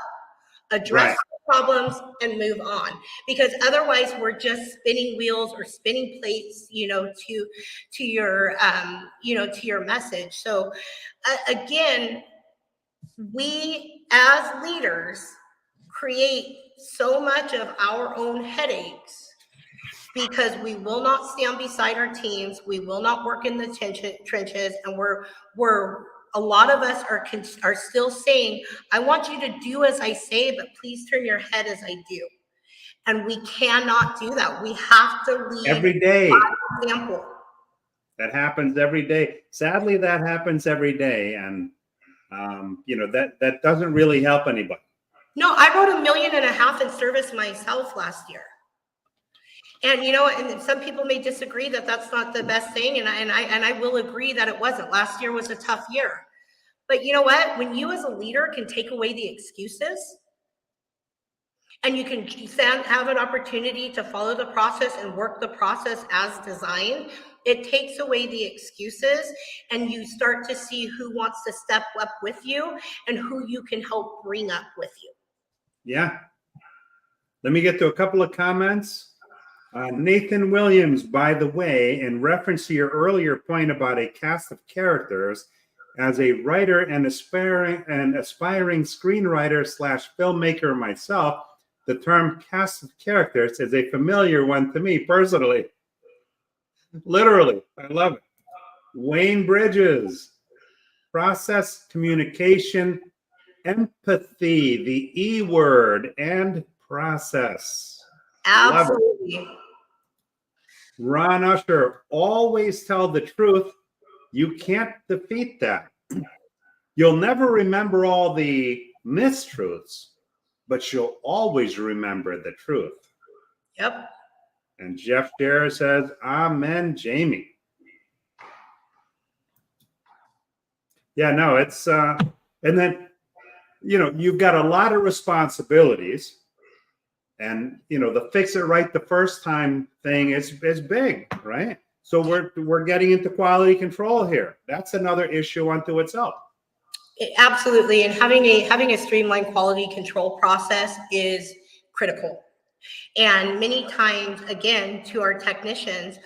Address the problems and move on, because otherwise we're just spinning wheels or spinning plates, to your message. So again, we as leaders create so much of our own headaches because we will not stand beside our teams. We will not work in the trenches, and a lot of us are still saying, I want you to do as I say, but please turn your head as I do. And we cannot do that. We have to lead every day. by example. That happens every day. Sadly, that happens every day. And, that doesn't really help anybody. No, I wrote $1.5 million in service myself last year. And, and some people may disagree that that's not the best thing. And I will agree that it wasn't. Last year was a tough year. But you know what? When you as a leader can take away the excuses, and you can have an opportunity to follow the process and work the process as designed, it takes away the excuses, and you start to see who wants to step up with you and who you can help bring up with you. Yeah. Let me get to a couple of comments. Nathan Williams, by the way, in reference to your earlier point about a cast of characters, as a writer and aspiring screenwriter / filmmaker myself, the term cast of characters is a familiar one to me personally. Literally, I love it. Wayne Bridges, process, communication, empathy, the E word, and process. Absolutely. Ron Usher, always tell the truth. You can't defeat that. You'll never remember all the mistruths, but you'll always remember the truth. Yep. And Jeff Dare says, amen, Jami. Yeah, no, it's, and then, you've got a lot of responsibilities, and, the fix it right the first time thing is big, right? So we're getting into quality control here. That's another issue unto itself. Absolutely, and having a streamlined quality control process is critical. And many times, again, to our technicians,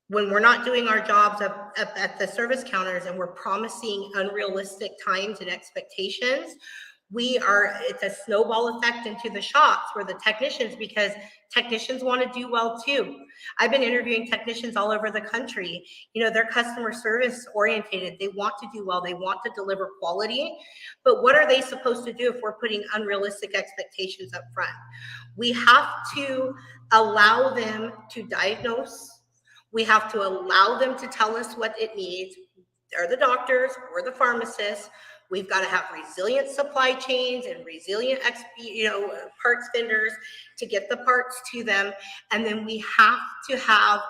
when we're not doing our jobs up at the service counters and we're promising unrealistic times and expectations, it's a snowball effect into the shops where the technicians, because technicians want to do well too. I've been interviewing technicians all over the country. They're customer service orientated. They want to do well. They want to deliver quality. But what are they supposed to do if we're putting unrealistic expectations up front? We have to allow them to diagnose. We have to allow them to tell us what it needs. They're the doctors, we're the pharmacists. We've got to have resilient supply chains and resilient, parts vendors to get the parts to them. And then we have to have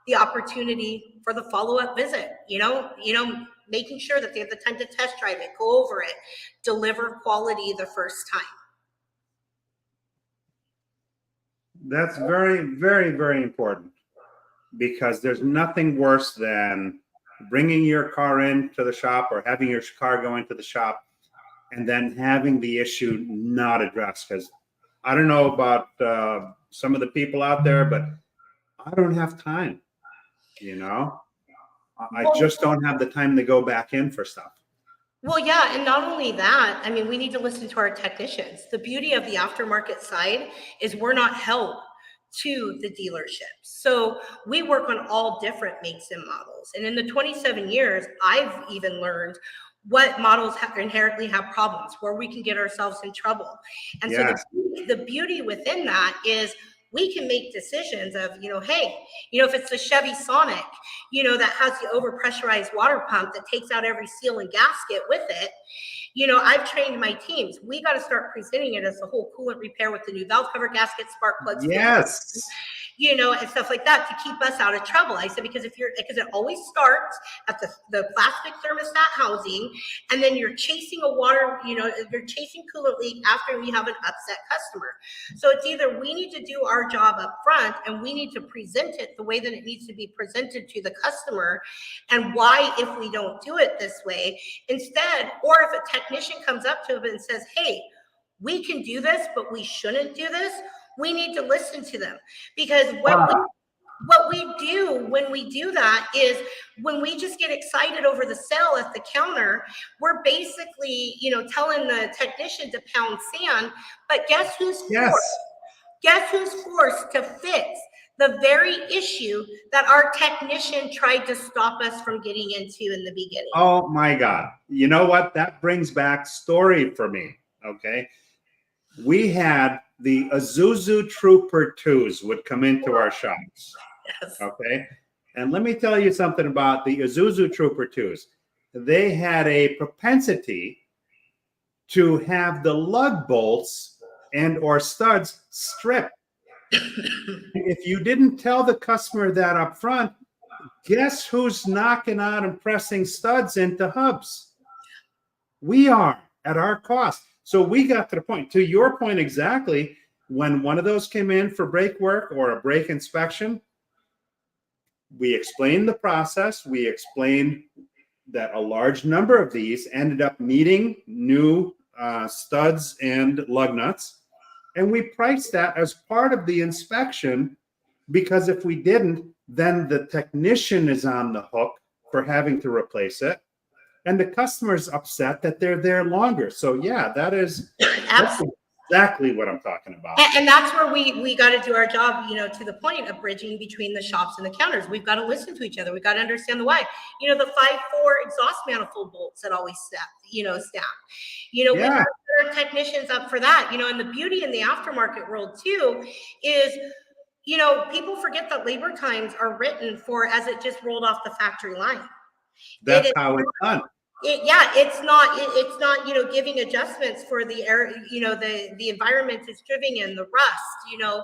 the opportunity for the follow-up visit, making sure that they have the time to test drive it, go over it, deliver quality the first time. That's very, very, very important, because there's nothing worse than bringing your car into the shop or having your car go into the shop and then having the issue not addressed. Because I don't know about some of the people out there, but I don't have time. I just don't have the time to go back in for stuff. Well, yeah, and not only that, we need to listen to our technicians. The beauty of the aftermarket side is we're not held to the dealerships. So we work on all different makes and models. And in the 27 years, I've even learned what models inherently have problems, where we can get ourselves in trouble. And so the beauty within that is we can make decisions of, hey, if it's the Chevy Sonic, that has the overpressurized water pump that takes out every seal and gasket with it, I've trained my teams. We got to start presenting it as a whole coolant repair with the new valve cover gasket, spark plugs. Yes. And stuff like that to keep us out of trouble. I said, because it always starts at the plastic thermostat housing, and then you're chasing you're chasing coolant leak after we have an upset customer. So it's either we need to do our job up front and we need to present it the way that it needs to be presented to the customer, and why if we don't do it this way instead, or if a technician comes up to them and says, hey, we can do this, but we shouldn't do this. We need to listen to them, because what we do when we do that is when we just get excited over the sale at the counter, we're basically, telling the technician to pound sand. But guess who's forced? Guess who's forced to fix the very issue that our technician tried to stop us from getting into in the beginning? Oh my God. You know what? That brings back story for me. Okay. We had the Isuzu Trooper 2s would come into our shops. Yes. Okay. And let me tell you something about the Isuzu Trooper 2s. They had a propensity to have the lug bolts and or studs stripped. If you didn't tell the customer that up front, guess who's knocking out and pressing studs into hubs? We are, at our cost. So we got to the point, to your point exactly, when one of those came in for brake work or a brake inspection, we explained the process. We explained that a large number of these ended up needing new studs and lug nuts. And we priced that as part of the inspection, because if we didn't, then the technician is on the hook for having to replace it. And the customer's upset that they're there longer. So yeah, that's exactly what I'm talking about. And that's where we got to do our job, to the point of bridging between the shops and the counters. We've got to listen to each other. We've got to understand the why. The 5-4 exhaust manifold bolts that always snap. We got our technicians up for that. And the beauty in the aftermarket world too is, people forget that labor times are written for as it just rolled off the factory line. That's how it's done. It's not giving adjustments for the air, the environment is driven in, the rust,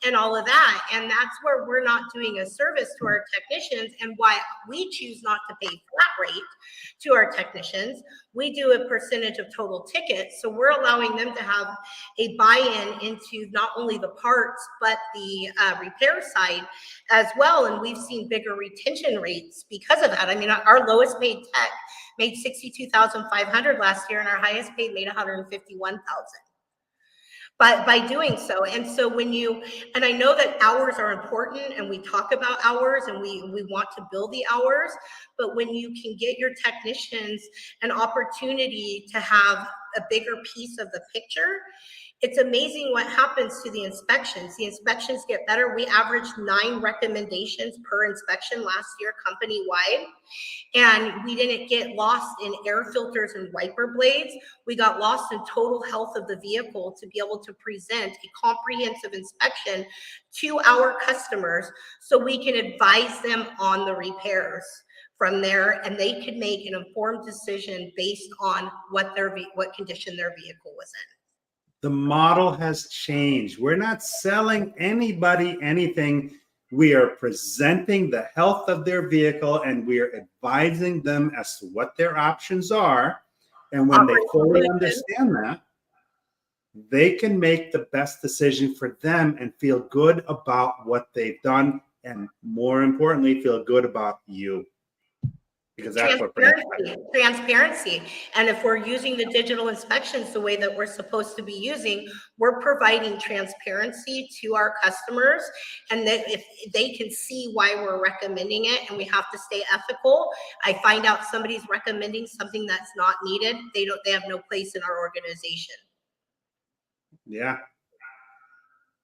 and all of that. And that's where we're not doing a service to our technicians, and why we choose not to pay flat rate to our technicians. We do a percentage of total tickets. So we're allowing them to have a buy-in into not only the parts, but the repair side as well. And we've seen bigger retention rates because of that. Our lowest paid tech made $62,500 last year, and our highest paid made $151,000. But by doing so, and so and I know that hours are important, and we talk about hours, and we want to build the hours, but when you can get your technicians an opportunity to have a bigger piece of the picture, it's amazing what happens to the inspections. The inspections get better. We averaged 9 recommendations per inspection last year, company-wide. And we didn't get lost in air filters and wiper blades. We got lost in total health of the vehicle to be able to present a comprehensive inspection to our customers so we can advise them on the repairs from there, and they could make an informed decision based on what condition their vehicle was in. The model has changed. We're not selling anybody anything. We are presenting the health of their vehicle, and we are advising them as to what their options are. And when they fully understand that, they can make the best decision for them and feel good about what they've done. And more importantly, feel good about you. Because that's what transparency. And if we're using the digital inspections the way that we're supposed to be using, we're providing transparency to our customers, and that if they can see why we're recommending it, and we have to stay ethical. I find out somebody's recommending something that's not needed, they have no place in our organization. Yeah.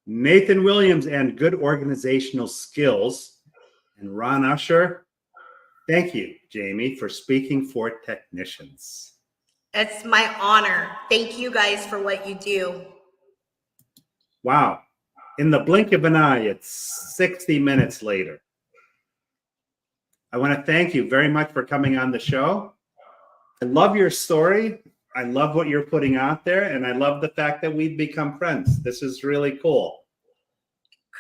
Nathan Williams and good organizational skills, and Ron Usher. Thank you, Jami, for speaking for technicians. It's my honor. Thank you guys for what you do. Wow. In the blink of an eye, it's 60 minutes later. I want to thank you very much for coming on the show. I love your story. I love what you're putting out there, and I love the fact that we've become friends. This is really cool.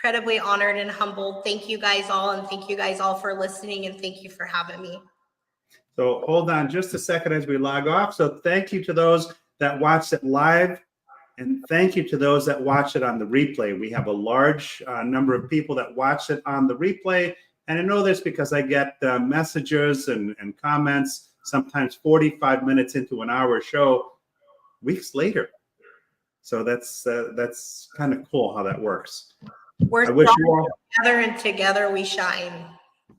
Incredibly honored and humbled. Thank you guys all, and thank you guys all for listening, and thank you for having me. So hold on just a second as we log off. So thank you to those that watched it live, and thank you to those that watched it on the replay. We have a large number of people that watched it on the replay, and I know this because I get messages and comments sometimes 45 minutes into an hour show weeks later. So that's kind of cool how that works. We're I wish you all together, and together we shine.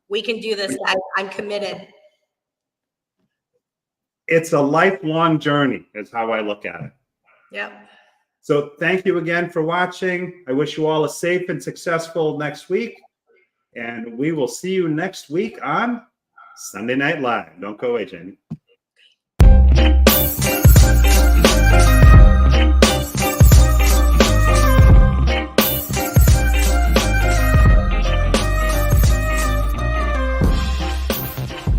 We can do this, guys. I'm committed. It's a lifelong journey is how I look at it. Yep. So thank you again for watching. I wish you all a safe and successful next week. And we will see you next week on Sunday Night Live. Don't go away, Jami.